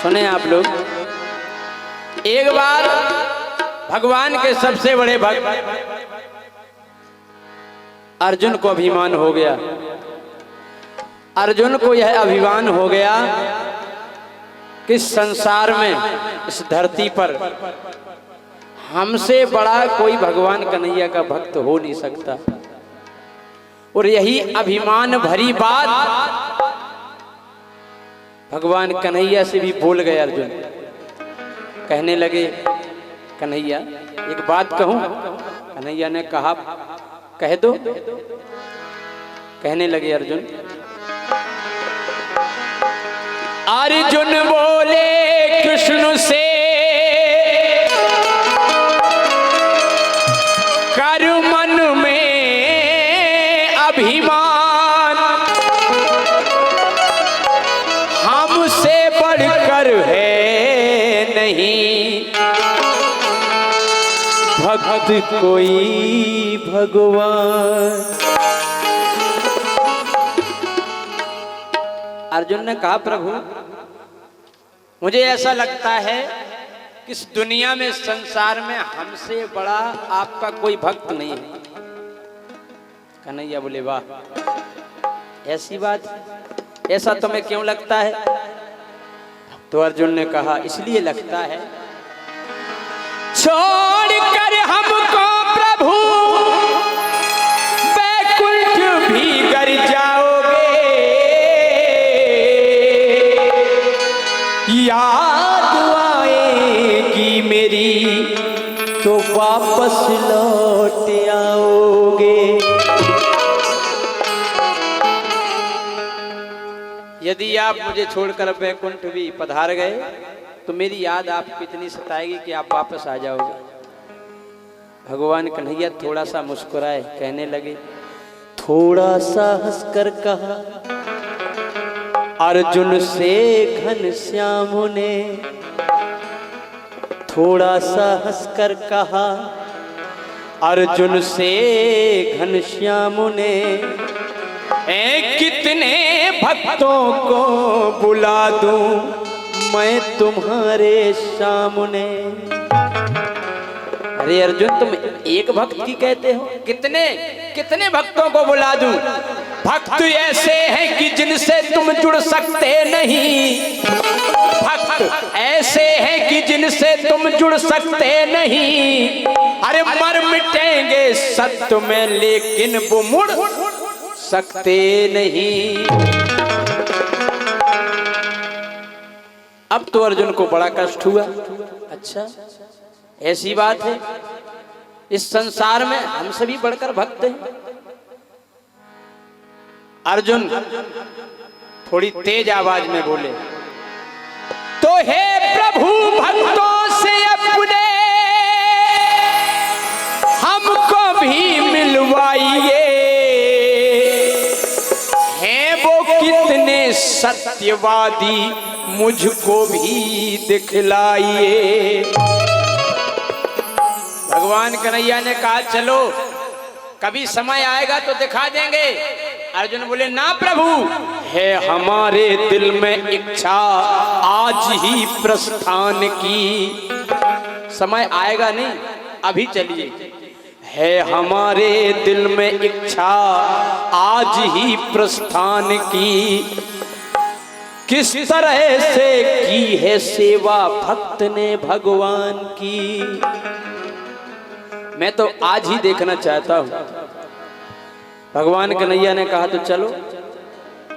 सुने आप लोग, एक बार भगवान के सबसे बड़े भक्त अर्जुन को अभिमान हो गया। अर्जुन को यह अभिमान हो गया कि संसार में, इस धरती पर हमसे बड़ा कोई भगवान कन्हैया का भक्त हो नहीं सकता। और यही अभिमान भरी बात भगवान कन्हैया से भी बोल गए अर्जुन। कहने लगे, कन्हैया एक बात कहूं? कन्हैया ने कहा, कह दो। कहने लगे अर्जुन, अर्जुन बोले कृष्ण से कर मन में अभिमान, हमसे बढ़कर है नहीं भक्त कोई भगवान। अर्जुन ने कहा, प्रभु मुझे ऐसा लगता है कि इस दुनिया में, संसार में हमसे बड़ा आपका कोई भक्त नहीं है। कन्हैया बोले, वाह, ऐसी बात, ऐसा तुम्हें क्यों लगता है? तो अर्जुन ने कहा, इसलिए लगता है छोड़कर हमको प्रभु बैकुंठ भी गर जाओगे, याद आएगी मेरी तो वापस लौट आओगे। यदि आप मुझे छोड़कर बैकुंठ भी पधार गए तो मेरी याद आपको इतनी सताएगी कि आप वापस आ जाओगे। भगवान कन्हैया थोड़ा सा मुस्कुराए, कहने लगे, थोड़ा सा हंसकर कहा अर्जुन से घनश्याम ने, थोड़ा सा हंसकर कहा अर्जुन से घनश्याम ने, कितने भक्तों को बुला दूं मैं तुम्हारे सामने। अरे अर्जुन, तुम एक भक्त की कहते हो, कितने कितने भक्तों को बुला दूं? भक्त ऐसे हैं कि जिनसे तुम जुड़ सकते नहीं, भक्त ऐसे हैं कि जिनसे तुम जुड़ सकते नहीं। अरे मर मिटेंगे सत्य में लेकिन वो मुड़ सकते नहीं। अब तो अर्जुन को बड़ा कष्ट हुआ। अच्छा, ऐसी बात है, इस संसार में हमसे भी बढ़कर भक्त हैं। अर्जुन थोड़ी तेज आवाज में बोले, तो हे प्रभु भक्तों से अपने हमको भी मिलवाइए, हैं वो कितने सत्यवादी मुझको भी दिखलाइए। भगवान कन्हैया ने कहा, चलो कभी समय आएगा तो दिखा देंगे। अर्जुन बोले, ना प्रभु, है हमारे दिल में इच्छा आज ही प्रस्थान की। समय आएगा नहीं, अभी चलिए। है हमारे दिल में इच्छा आज ही प्रस्थान की, किस तरह से की है सेवा भक्त ने भगवान की, मैं तो आज ही देखना चाहता हूं। भगवान कन्हैया ने कहा, तो चलो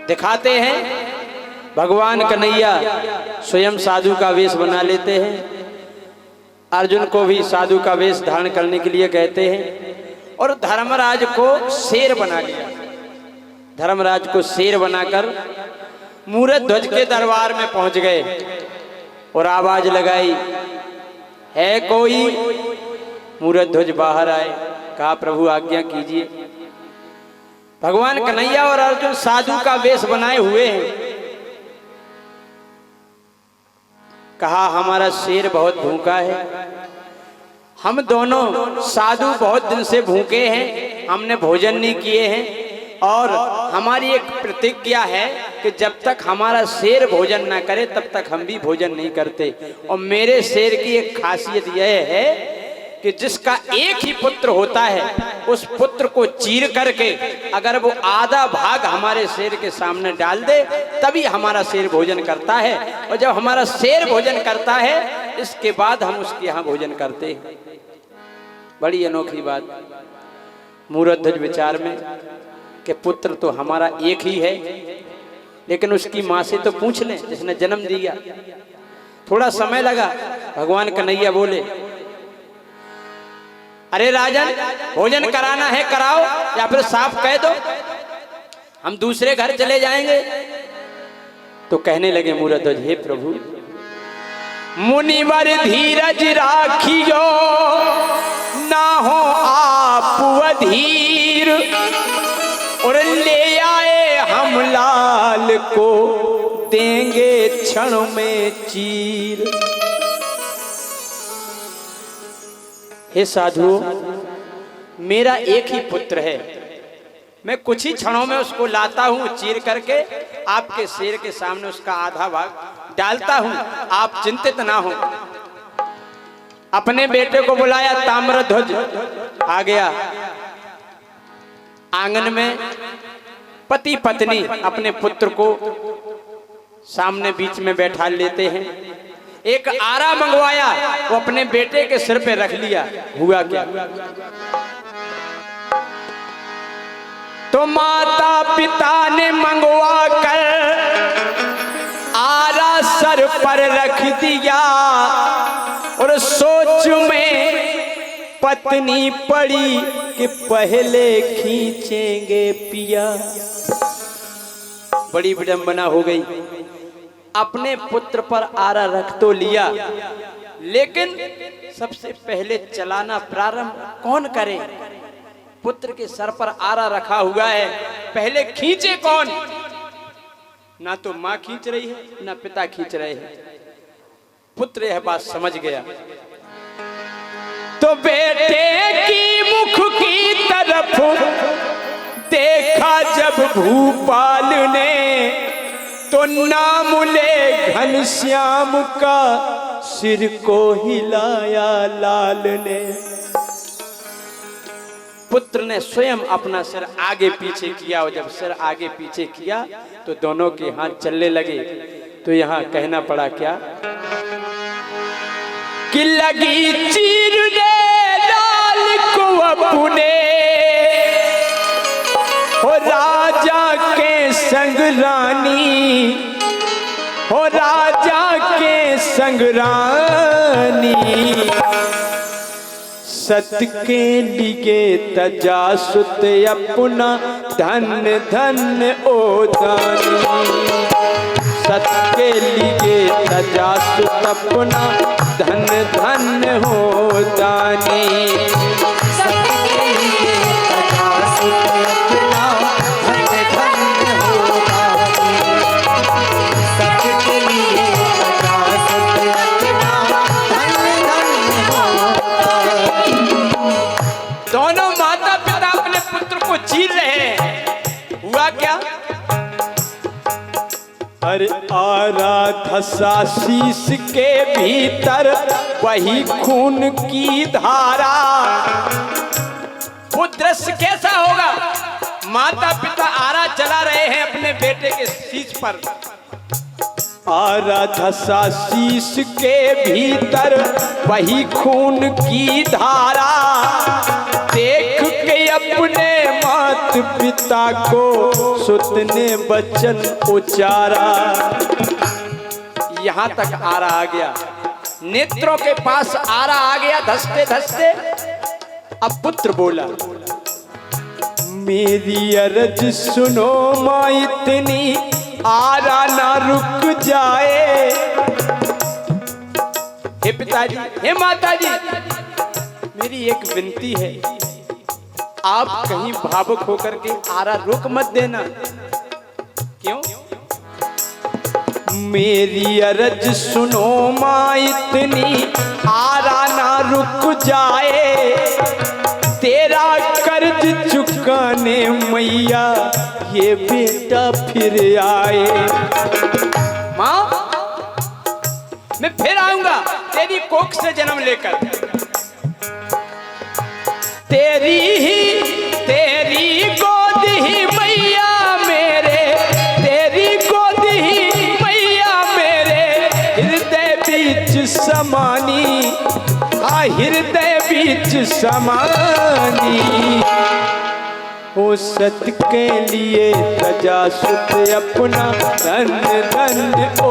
दिखाते हैं। भगवान कन्हैया स्वयं साधु का वेश बना लेते हैं, अर्जुन को भी साधु का वेश धारण करने के लिए कहते हैं, और धर्मराज को शेर बना लिया। धर्मराज को शेर बनाकर मूरत ध्वज के दरबार में पहुंच गए और आवाज लगाई, है कोई? मूरत ध्वज बाहर आए, कहा, प्रभु आज्ञा कीजिए। भगवान कन्हैया और अर्जुन साधु का वेश बनाए हुए हैं। कहा, हमारा शेर बहुत भूखा है, हम दोनों साधु बहुत दिन से भूखे हैं, हमने भोजन नहीं किए हैं, और हमारी एक प्रतिज्ञा है कि जब तक हमारा शेर भोजन ना करे तब तक हम भी भोजन नहीं करते। और मेरे शेर की एक खासियत यह है कि जिसका एक ही पुत्र होता है उस पुत्र को चीर करके अगर वो आधा भाग हमारे शेर के सामने डाल दे तभी हमारा शेर भोजन करता है। और जब हमारा शेर भोजन करता है इसके बाद हम उसके यहाँ भोजन करते हैं। बड़ी अनोखी बात मूढ़ध्वज विचार में कि पुत्र तो हमारा एक ही है, लेकिन उसकी माँ से तो पूछ लें जिसने जन्म दिया। थोड़ा समय लगा, भगवान कन्हैया बोले अरे राजन भोजन कराना है कराओ, या फिर साफ कह दो हम दूसरे घर चले जाएंगे। तो कहने लगे मूढ़ध्वज, हे प्रभु मुनिवर धीरज राखियो ना हो आप अधीर, और ले आए हम लाल को देंगे क्षण में चीर। हे साधुओं, मेरा एक ही पुत्र है, मैं कुछ ही क्षणों में उसको लाता हूं चीर करके आपके शेर के सामने उसका आधा भाग डालता हूं, आप चिंतित ना हो। अपने बेटे को बुलाया, ताम्रध्वज आ गया। आंगन में पति पत्नी अपने पुत्र को सामने बीच में बैठा लेते हैं। एक आरा मंगवाया, वो अपने बेटे के सिर पे रख लिया। हुआ क्या? तो माता पिता ने मंगवा कर आरा सर पर रख दिया, और सोच में पत्नी पड़ी कि पहले खींचेंगे पिया। बड़ी विडंबना हो गई। अपने पुत्र पर आरा रख तो लिया, लेकिन सबसे पहले चलाना प्रारंभ कौन करे? पुत्र के सर पर आरा रखा हुआ है, पहले खींचे कौन? ना तो मां खींच रही है ना पिता खींच रहे हैं। पुत्र यह बात समझ गया, तो बेटे की मुख की तरफ देखा जब भूपाल ने, तो नाम ले घनश्याम का सिर को हिलाया लाल ने। पुत्र ने स्वयं अपना सिर आगे पीछे किया, और जब सिर आगे पीछे किया तो दोनों के हाथ चलने लगे। तो यहाँ कहना पड़ा क्या कि लगी चीरने लाल को अपने, हो राजा के संग रानी, हो राजा के संग रानी, सत के लिए तजासुत अपना धन धन ओ दानी। सत के लिए तजासुत अपना धन धन हो दानी। सत के लिए तजासुत अपना धन धन हो दानी। सत के लिए तजासुत अपना धन धन हो दानी। दोनों माता पिता अपने पुत्र को चीर रहे हैं। हुआ क्या? अरे आरा धसा शीश के भीतर वही खून की धारा। वो दृश्य कैसा होगा? माता पिता आरा चला रहे हैं अपने बेटे के शीश पर। आरा धसा शीश के भीतर वही खून की धारा। देख के अपने मात पिता को सुत ने बचन उचारा। यहाँ तक आरा आ गया, नेत्रों के पास आरा आ गया धसते धसते। अब पुत्र बोला, मेरी अरज सुनो माँ, इतनी आरा ना रुक जाए। हे पिताजी, हे माताजी, मेरी एक विनती है, आप कहीं भावुक होकर के आरा रोक मत देना। क्यों? मेरी अरज सुनो माँ, इतनी आरा ना रुक जाए। तेरा कर्ज चुकाने मैया ये बेटा फिर आए। माँ मैं फिर आऊंगा तेरी कोख से जन्म लेकर, तेरी गोद ही मैया मेरे, तेरी गोद ही मैया मेरे, हृदय बीच समानी, हृदय बीच समानी। ओ सत के लिए तजा सुत अपना धन धन ओ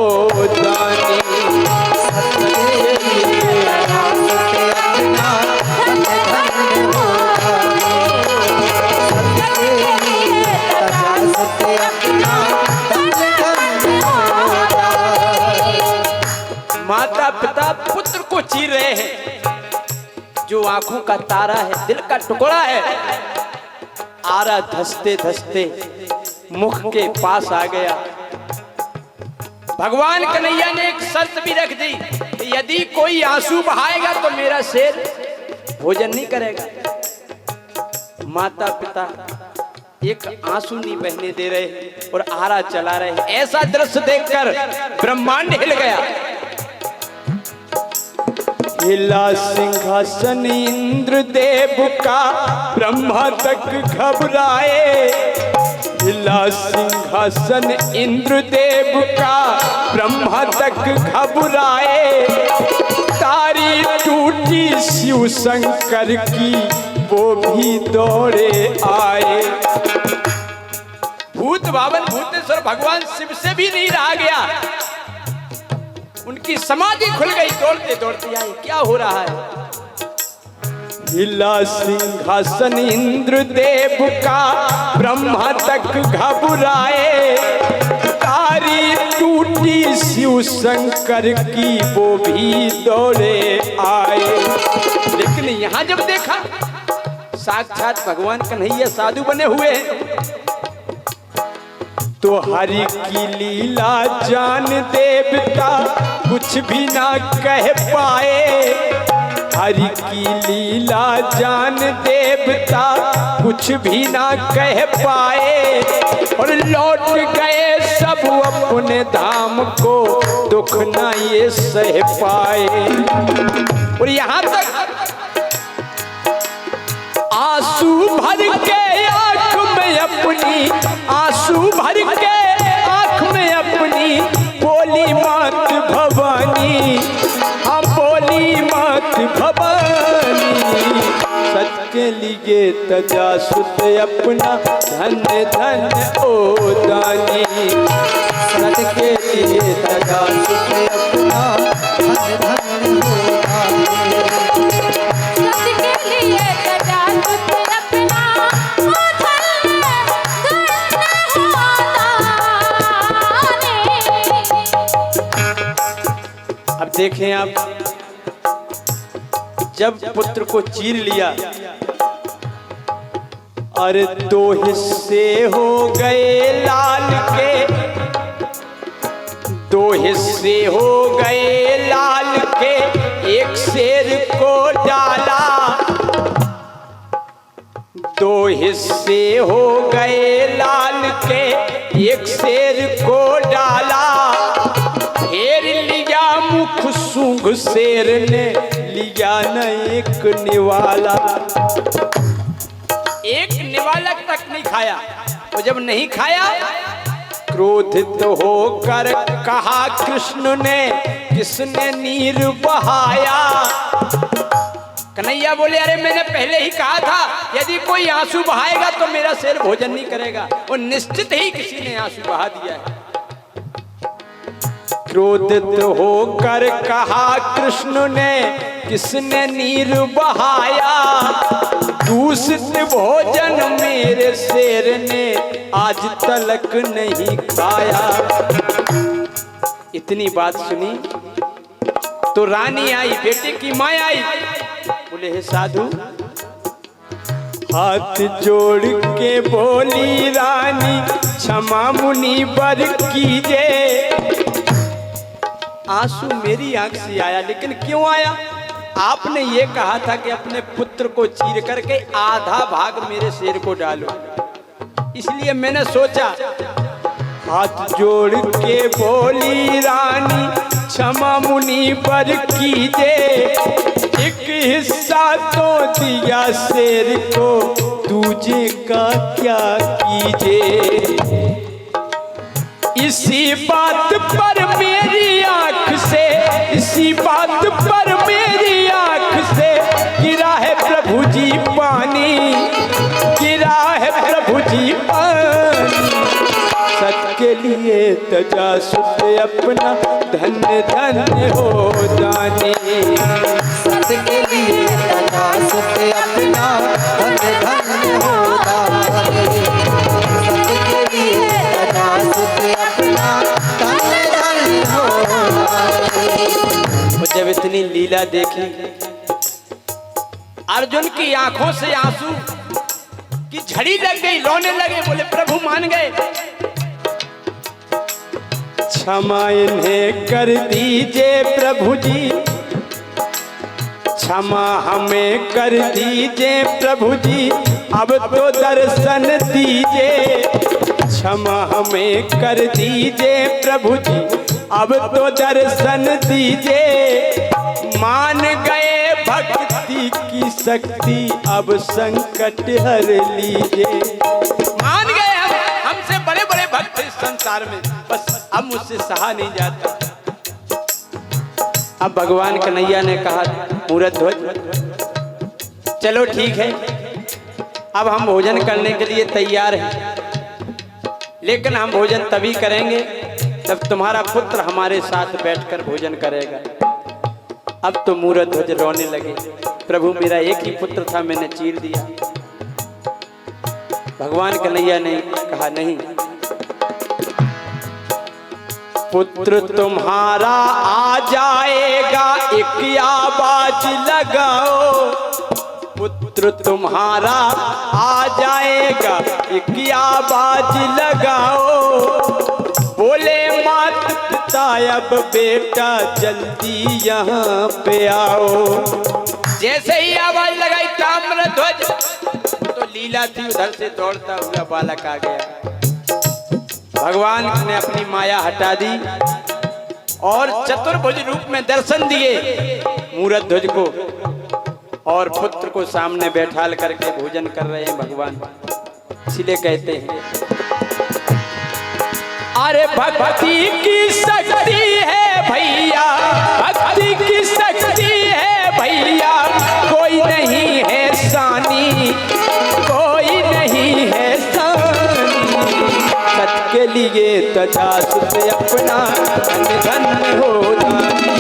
दानी। सत के लिए तजा सुत अपना धन धन ओ दानी। सत के लिए तजा सुत अपना धन धन ओ दानी। माता पिता पुत्र को चीर रहे हैं, जो आंखों का तारा है, दिल का टुकड़ा है, आरा धसते धसते मुख के पास आ गया। भगवान कन्हैया ने एक शर्त भी रख दी कि यदि कोई आंसू बहाएगा तो मेरा शेर भोजन नहीं करेगा। माता पिता एक आंसू नहीं बहने दे रहे और आरा चला रहे। ऐसा दृश्य देखकर ब्रह्मांड हिल गया। हिला सिंहासन इंद्र देव का, ब्रह्मा तक घबराए। हिला सिंहासन इंद्र देव का, ब्रह्मा तक घबराए। तारी टूटी शिव शंकर की, वो भी दौड़े आए। भूत भावन भूतेश्वर भगवान शिव से भी नहीं रहा गया, उनकी समाधि खुल गई। दौड़ते दौड़ते आए, क्या हो रहा है? हिला सिंहासन इंद्र देव का, ब्रह्मा तक घबराए। तारी टूटी शिव शंकर की, वो भी दौड़े आए। लेकिन यहां जब देखा साक्षात भगवान कन्हैया साधु बने हुए हैं, तो हरि की लीला जान देवता कुछ भी ना कह पाए। हरि की लीला जान देवता कुछ भी ना कह पाए। और लौट गए सब अपने धाम को, दुख ना ये सह पाए। और यहाँ तक आंसू भर के आंख में अपनी, आंसू भर के आंख में अपनी, बोली मात भवानी, हम बोली मात भवानी। सत के लिए तजा सुत अपना धन धन ओ दानी। सत के लिए तजा सुत अपना धन धन ओ दानी। सत के लिए तजा सुत अपना अब देखें आप, जब पुत्र को चीर लिया, अरे दो हिस्से हो गए लाल के, दो हिस्से हो गए लाल के, एक शेर को डाला। दो हिस्से हो गए लाल के, एक शेर को डाला। फेर लिया मुख सूंघ शेर ने, लिया न एक निवाला। एक निवाला तक नहीं खाया। और जब नहीं खाया, क्रोधित होकर कहा कृष्ण ने, किसने नीर बहाया? कन्हैया बोले, अरे मैंने पहले ही कहा था यदि कोई आंसू बहाएगा तो मेरा शेर भोजन नहीं करेगा। और निश्चित ही किसी ने आंसू बहा दिया है। क्रोधित होकर कहा कृष्ण ने, किसने नीर बहाया? दूषित भोजन मेरे शेर ने आज तलक नहीं खाया। इतनी बात सुनी तो रानी आई, बेटे की माँ आई। बोले, हे साधु, हाथ जोड़ के बोली रानी, क्षमा मुनि वर कीजे। आंसू मेरी आंख से आया, लेकिन क्यों आया? आपने ये कहा था कि अपने पुत्र को चीर करके आधा भाग मेरे शेर को डालो। इसलिए मैंने सोचा, हाथ जोड़ के बोली रानी क्षमा मुनि पर कीजे, एक हिस्सा तो दिया शेर को दूजे का क्या कीजे। इसी बात पर मेरी आंख से, इसी बात पर मेरी आंख से गिरा है प्रभु जी पानी, गिरा है प्रभु जी पानी। सच के लिए तजासुत अपना धन्य धन्य हो जाने, सच के लिए तजासुत अपना धन्य धन्य हो जाने, सच के लिए तजासुत अपना धन्य धन्य हो जाने। जब इतनी लीला देखी, अर्जुन की आंखों से आंसू की झड़ी लग गई, रोने लगे, बोले प्रभु मान गए। क्षमा इन्हें कर दीजिए प्रभु जी, क्षमा हमें कर दीजिए प्रभु जी, अब तो दर्शन दीजिए। क्षमा हमें कर दीजिए प्रभु जी, अब तो दर्शन दीजिए। मान गए भक्ति की शक्ति, अब संकट हर लीजिए। मान गए हमसे बड़े बड़े भक्त इस संसार में, बस अब मुझसे सहा नहीं जाता। अब भगवान कन्हैया ने कहा, मूरत ध्वज चलो ठीक है, अब हम भोजन करने के लिए तैयार हैं, लेकिन हम भोजन तभी करेंगे जब तुम्हारा पुत्र हमारे साथ बैठकर भोजन करेगा। अब तो मूरत ध्वज रोने लगे, प्रभु मेरा एक ही पुत्र था, मैंने चीर दिया। भगवान कन्हैया ने कहा नहीं, पुत्र तुम्हारा आ जाएगा, एक आवाज लगाओ। पुत्र तुम्हारा आ जाएगा, एक आवाज लगाओ। बोले मात पिता अब बेटा जल्दी यहाँ पे आओ। जैसे ही आवाज लगाई ताम्रध्वज, तो लीला थी, उधर से दौड़ता हुआ बालक आ गया। भगवान ने अपनी माया हटा दी और चतुर्भुज रूप में दर्शन दिए मूरत ध्वज को, और पुत्र को सामने बैठाल करके भोजन कर रहे हैं भगवान। इसलिए कहते हैं, अरे भक्ति की शक्ति है भैया, भक्ति की शक्ति है भैया, कोई नहीं है सानी, कोई नहीं है सानी। सच के लिए तजासुत अपना धन्य धन्य हो जाने,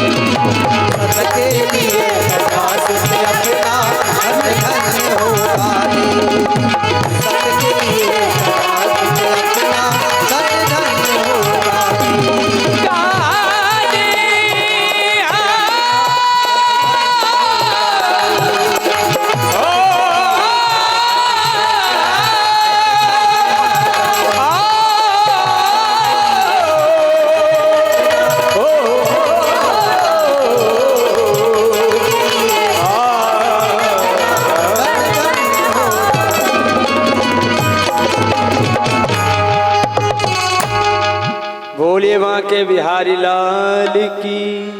सच के लिए तजासुत अपना धन्य धन्य हो जाने, सच के लिए तजासुत अपना धन्य धन्य हो जाने। बोलिए वहाँ के बिहारी लाल की।